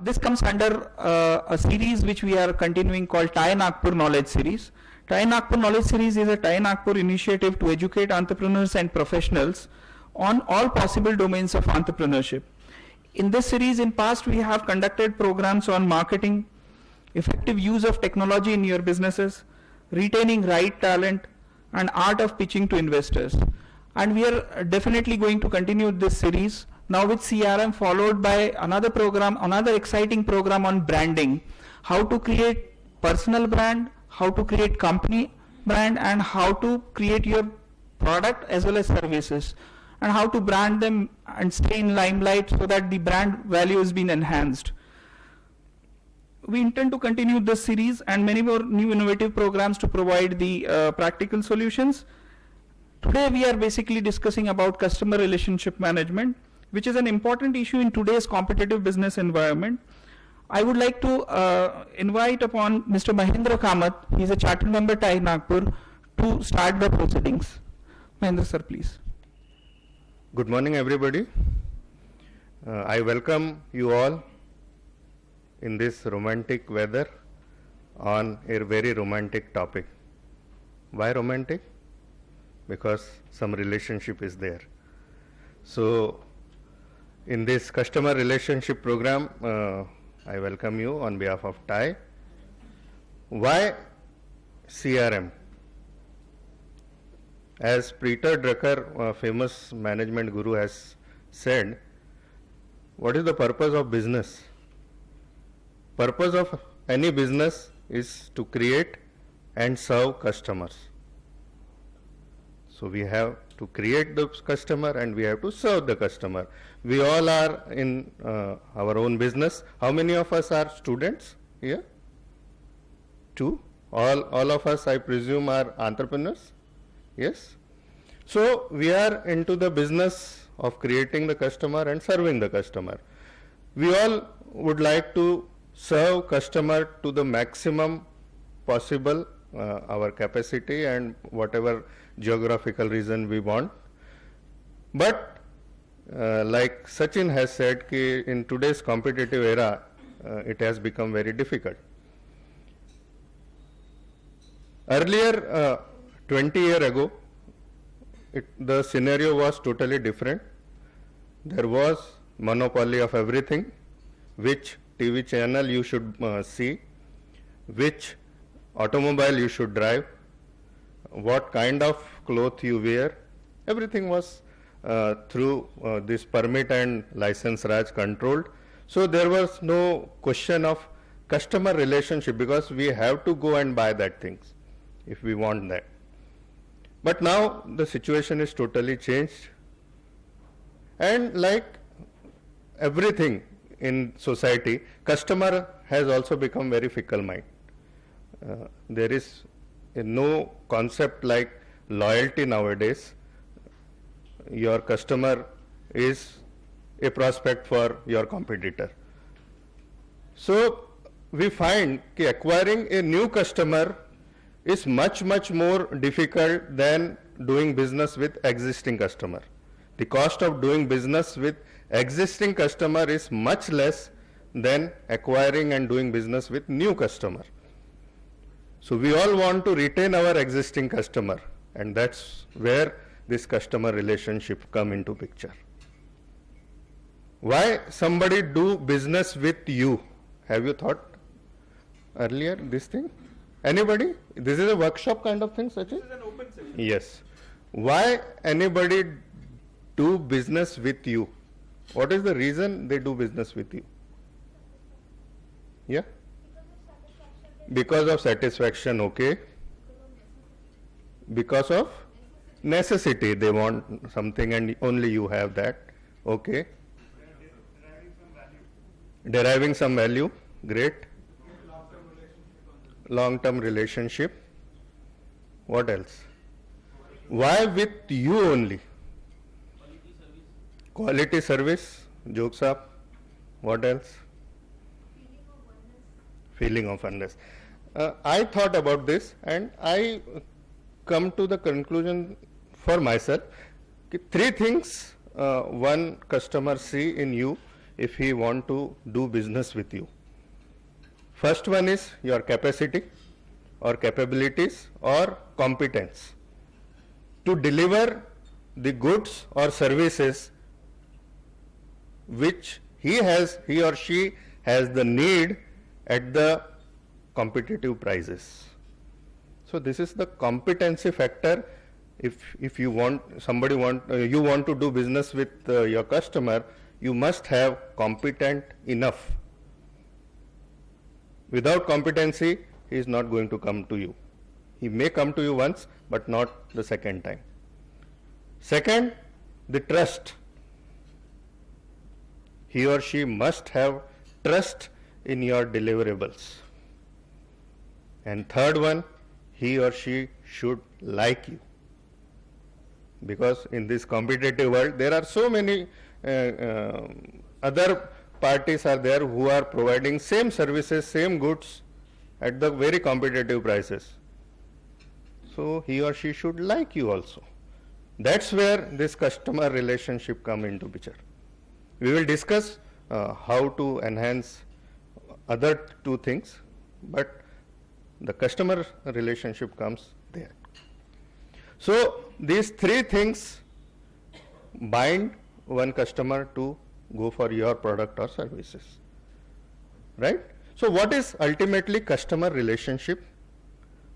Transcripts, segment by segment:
This comes under a series which we are continuing called TiE Nagpur Knowledge Series. TiE Nagpur Knowledge Series is a TiE Nagpur initiative to educate entrepreneurs and professionals on all possible domains of entrepreneurship. In this series, in past, we have conducted programs on marketing, effective use of technology in your businesses, retaining right talent, and art of pitching to investors. And we are definitely going to continue this series now with CRM, followed by another program, another exciting program on branding, how to create personal brand, how to create company brand, and how to create your product as well as services, and how to brand them and stay in limelight so that the brand value has been enhanced. We intend to continue this series and many more new innovative programs to provide the practical solutions. Today we are basically discussing about customer relationship management, which is an important issue in today's competitive business environment. I would like to invite upon Mr. Mahendra Kamath, he is a chartered member TiE Nagpur, to start the proceedings. Mahendra sir, please. Good morning everybody. I welcome you all in this romantic weather on a very romantic topic. Why romantic? Because some relationship is there. So in this customer relationship program, I welcome you on behalf of TiE. Why CRM? As Peter Drucker, famous management guru, has said, what is the purpose of business? Purpose of any business is to create and serve customers. So we have to create the customer and we have to serve the customer. We all are in our own business. How many of us are students here? Two. All of us, I presume, are entrepreneurs. Yes. So we are into the business of creating the customer and serving the customer. We all would like to serve customer to the maximum possible, our capacity and whatever geographical region we want. But like Sachin has said, in today's competitive era, it has become very difficult. Earlier, 20 years ago, the scenario was totally different. There was monopoly of everything, which TV channel you should see, which automobile you should drive, what kind of cloth you wear. Everything was through this permit and license Raj controlled. So there was no question of customer relationship because we have to go and buy that things if we want that. But now the situation is totally changed, and like everything in society, customer has also become very fickle mind. There is no concept like loyalty nowadays. Your customer is a prospect for your competitor. So we find that acquiring a new customer is much more difficult than doing business with existing customer. The cost of doing business with existing customer is much less than acquiring and doing business with new customer. So we all want to retain our existing customer, and that's where this customer relationship come into picture. Why somebody do business with you? Have you thought earlier this thing? Anybody? This is a workshop kind of thing, Sachin? This is an open session. Yes. Why anybody do business with you? What is the reason they do business with you? Yeah? Because of satisfaction, okay. Because of necessity, they want something and only you have that, okay. Deriving some value, great. Long-term relationship. What else? Why with you only? Quality service. Jokes up. What else? Feeling of oneness. I thought about this and I come to the conclusion for myself. Three things one customer see in you if he want to do business with you. First one is your capacity or capabilities or competence to deliver the goods or services which he or she has the need at the competitive prices. So this is the competency factor. If you want you want to do business with your customer, you must have competent enough. Without competency, he is not going to come to you. He may come to you once, but not the second time. Second, the trust. He or she must have trust in your deliverables. And third one, he or she should like you. Because in this competitive world, there are so many other parties are there who are providing same services, same goods at the very competitive prices. So he or she should like you also. That's where this customer relationship come into picture. We will discuss how to enhance other two things, but the customer relationship comes there. So these three things bind one customer to go for your product or services, right? So what is ultimately customer relationship?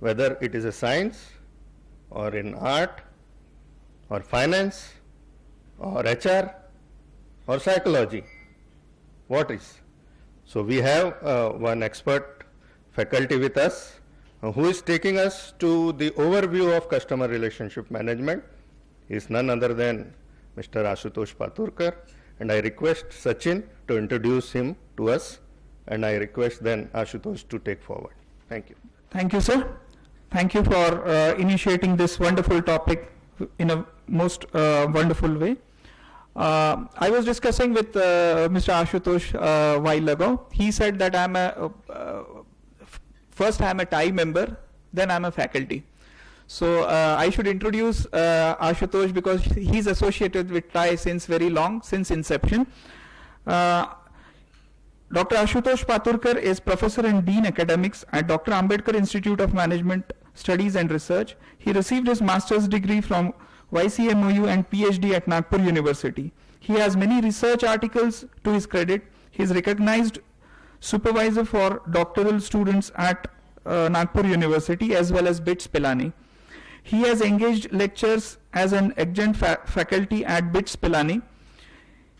Whether it is a science or in art or finance or HR or psychology, what is? So we have one expert faculty with us who is taking us to the overview of customer relationship management. He is none other than Mr. Ashutosh Paturkar, and I request Sachin to introduce him to us, and I request then Ashutosh to take forward. Thank you. Thank you, sir. Thank you for initiating this wonderful topic in a most wonderful way. I was discussing with Mr. Ashutosh a while ago. He said that first I'm a TiE member, then I'm a faculty. So I should introduce Ashutosh because he's associated with TiE since very long, since inception. Dr. Ashutosh Paturkar is Professor and Dean Academics at Dr. Ambedkar Institute of Management Studies and Research. He received his master's degree from YCMOU and PhD at Nagpur University. He has many research articles to his credit. He is recognized supervisor for doctoral students at Nagpur University as well as BITS Pilani. He has engaged lectures as an adjunct faculty at BITS Pilani.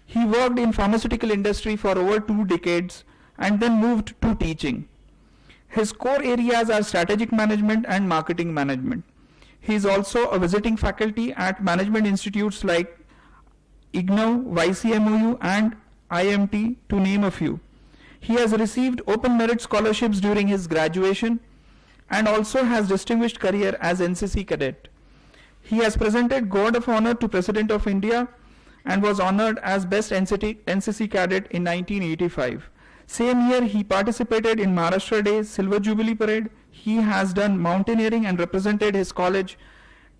He worked in pharmaceutical industry for over 2 decades and then moved to teaching. His core areas are strategic management and marketing management. He is also a visiting faculty at management institutes like IGNOU, YCMOU and IMT, to name a few. He has received open merit scholarships during his graduation and also has distinguished career as NCC cadet. He has presented Guard of Honor to President of India and was honored as Best NCC Cadet in 1985. Same year, he participated in Maharashtra Day Silver Jubilee Parade. He has done mountaineering and represented his college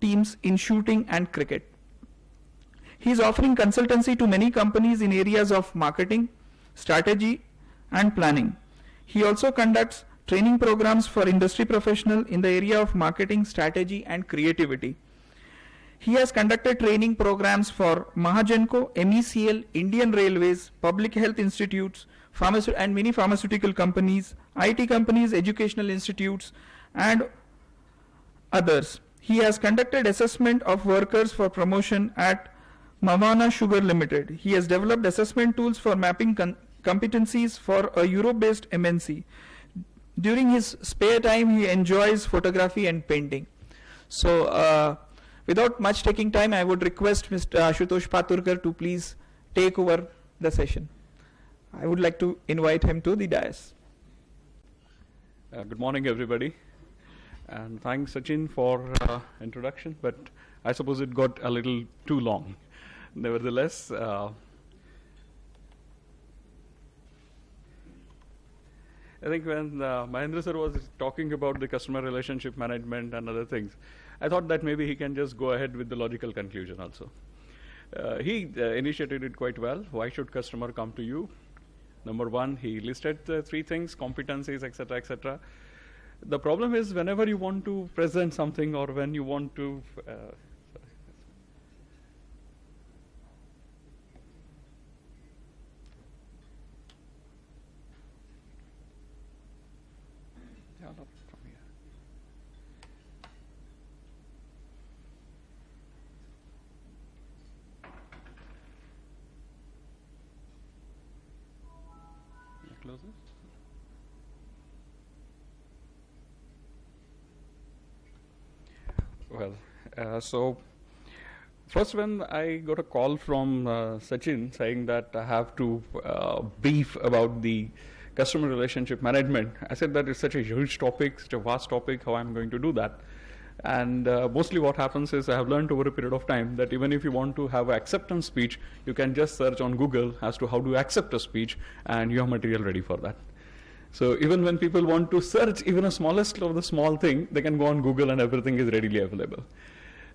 teams in shooting and cricket. He is offering consultancy to many companies in areas of marketing, strategy, and planning. He also conducts training programs for industry professionals in the area of marketing, strategy, and creativity. He has conducted training programs for Mahagenco, MECL, Indian Railways, Public Health Institutes, and many pharmaceutical companies, IT companies, educational institutes, and others. He has conducted assessment of workers for promotion at Mavana Sugar Limited. He has developed assessment tools for mapping competencies for a Europe-based MNC. During his spare time, he enjoys photography and painting. So, without much taking time, I would request Mr. Ashutosh Paturkar to please take over the session. I would like to invite him to the dais. Good morning, everybody. And thanks, Sachin, for introduction, but I suppose it got a little too long. Nevertheless, I think when Mahendra sir was talking about the customer relationship management and other things, I thought that maybe he can just go ahead with the logical conclusion also. He initiated it quite well. Why should customer come to you? Number one, he listed the 3 things, competencies, etc., etc. The problem is whenever you want to present something or when you want to close this. Well, so first when I got a call from Sachin saying that I have to brief about the customer relationship management, I said that it's such a huge topic, such a vast topic, how I'm going to do that. And mostly what happens is I have learned over a period of time that even if you want to have an acceptance speech, you can just search on Google as to how to accept a speech and you have material ready for that. So even when people want to search even a smallest of the small thing, they can go on Google and everything is readily available.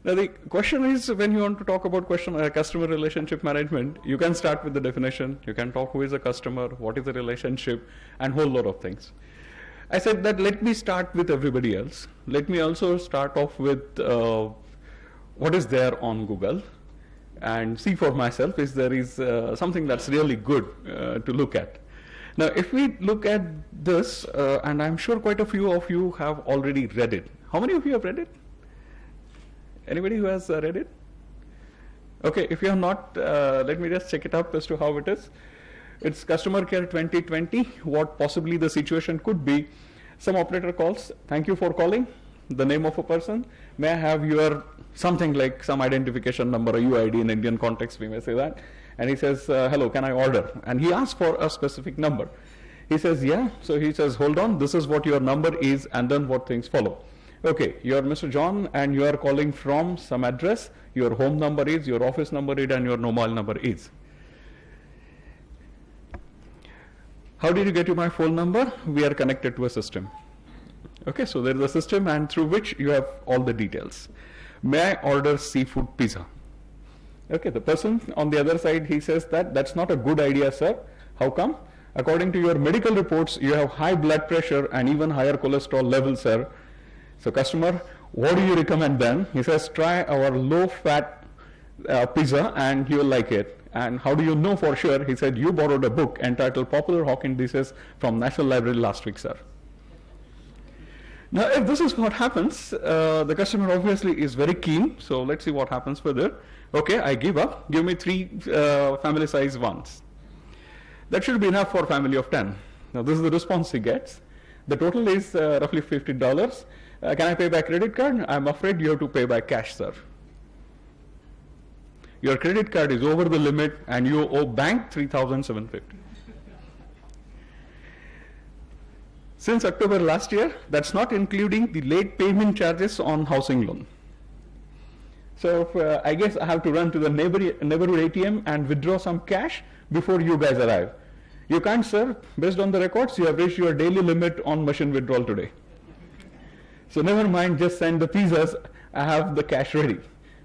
Now the question is, when you want to talk about customer relationship management, you can start with the definition, you can talk who is a customer, what is the relationship, and whole lot of things. I said that let me start with everybody else. Let me also start off with what is there on Google and see for myself if there is something that's really good to look at. Now, if we look at this, and I'm sure quite a few of you have already read it. How many of you have read it? Anybody who has read it? Okay, if you have not, let me just check it up as to how it is. It's Customer Care 2020, what possibly the situation could be. Some operator calls, thank you for calling, the name of a person. May I have your something like some identification number, a UID in Indian context, we may say that. And he says, hello, can I order? And he asks for a specific number. He says, yeah. So he says, hold on, this is what your number is, and then what things follow. Okay, you're Mr. John, and you are calling from some address. Your home number is, your office number is, and your mobile number is. How did you get to my phone number? We are connected to a system. Okay, so there is a system and through which you have all the details. May I order seafood pizza? Okay, the person on the other side, he says that that's not a good idea, sir. How come? According to your medical reports, you have high blood pressure and even higher cholesterol levels, sir. So customer, what do you recommend then? He says, try our low-fat pizza and you will like it. And how do you know for sure? He said, you borrowed a book entitled Popular Hawking Disease from National Library last week, sir. Now, if this is what happens, the customer obviously is very keen. So let's see what happens further. Okay, I give up. Give me 3 family size ones. That should be enough for a family of 10. Now, this is the response he gets. The total is roughly $50. Can I pay by credit card? I'm afraid you have to pay by cash, sir. Your credit card is over the limit and you owe bank $3,750. Since October last year, that's not including the late payment charges on housing loan. So I guess I have to run to the neighborhood ATM and withdraw some cash before you guys arrive. You can't, sir. Based on the records, you have reached your daily limit on machine withdrawal today. So never mind, just send the pizzas. I have the cash ready.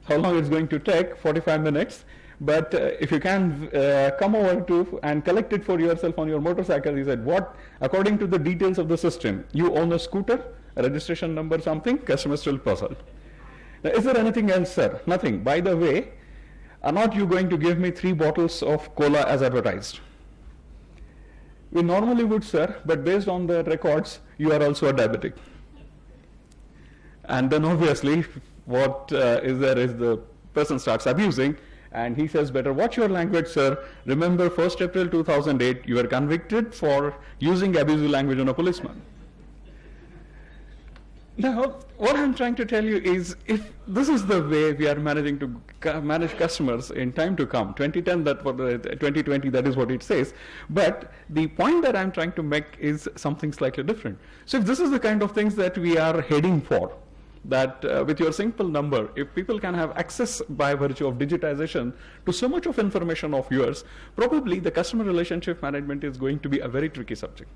How long it's going to take? 45 minutes. But if you can come over to and collect it for yourself on your motorcycle, he said, what? According to the details of the system, you own a scooter, a registration number, something, customer still puzzled. Now, is there anything else, sir? Nothing. By the way, are not you going to give me 3 bottles of cola as advertised? We normally would, sir, but based on the records, you are also a diabetic. And then obviously, what is there is the person starts abusing, and he says, better watch your language, sir. Remember, 1st April 2008, you were convicted for using abusive language on a policeman. Now, what I'm trying to tell you is, if this is the way we are managing to manage customers in time to come, 2010, 2020, that is what it says. But the point that I'm trying to make is something slightly different. So if this is the kind of things that we are heading for, that with your simple number, if people can have access by virtue of digitization to so much of information of yours, probably the customer relationship management is going to be a very tricky subject.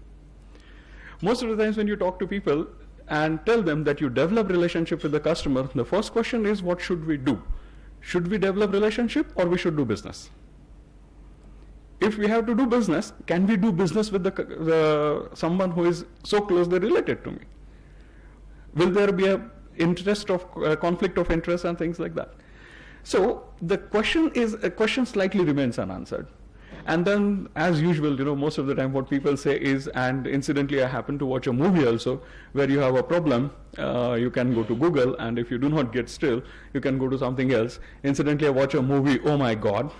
Most of the times when you talk to people and tell them that you develop relationship with the customer, the first question is, what should we do should we develop relationship or we should do business? If we have to do business, can we do business with someone who is so closely related to me? Will there be a interest of conflict of interest and things like that? So the question slightly remains unanswered. And then, as usual, most of the time what people say is, and incidentally I happen to watch a movie also where you have a problem, you can go to Google, and if you do not get still, you can go to something else. Incidentally, I watch a movie, oh my God,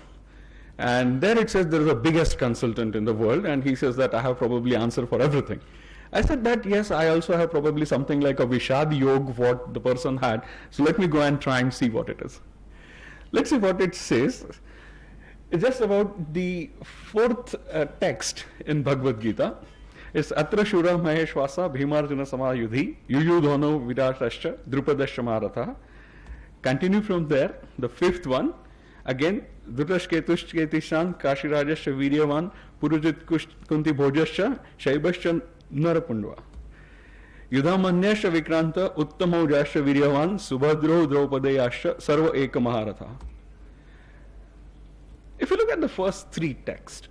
and there it says there is the biggest consultant in the world, and he says that I have probably answer for everything. I said that yes, I also have probably something like a Vishad Yog what the person had, so let me go and try and see what it is. Let's see what it says. It's just about the fourth text in Bhagavad Gita. It's Atra Shura Maheshwasa Bhimarjuna Samayudhi Yuyudhono Vidashascha Drupadascha Maratha. Continue from there, the fifth one. Again, Dhutashketushketishan Kashirajascha Viryavan Purujit Kunti Bhojascha Shaibascha Narapundva. Yudhamanyascha Vikranta Uttamaujascha Viryavan Subhadro Draupadayascha Sarva Eka Maharatha. If you look at the first three texts,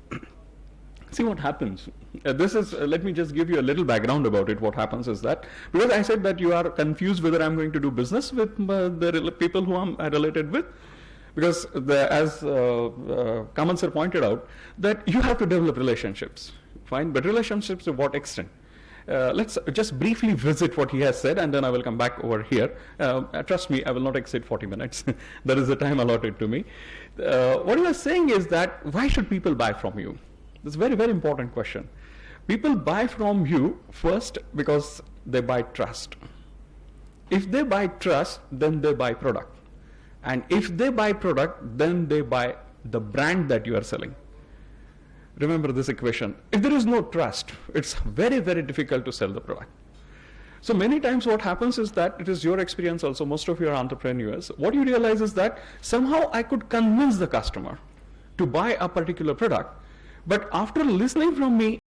see what happens. Let me just give you a little background about it. What happens is that, because I said that you are confused whether I'm going to do business with the people who I'm related with, because as Kamath sir pointed out, that you have to develop relationships. Fine, but relationships to what extent? Let's just briefly visit what he has said, and then I will come back over here. Trust me, I will not exceed 40 minutes. That is the time allotted to me. What he was saying is that why should people buy from you? That's a very, very important question. People buy from you first because they buy trust. If they buy trust, then they buy product. And if they buy product, then they buy the brand that you are selling. Remember this equation. If there is no trust, it's very, very difficult to sell the product. So many times what happens is that, it is your experience also, most of your entrepreneurs, what you realize is that somehow I could convince the customer to buy a particular product, but after listening from me,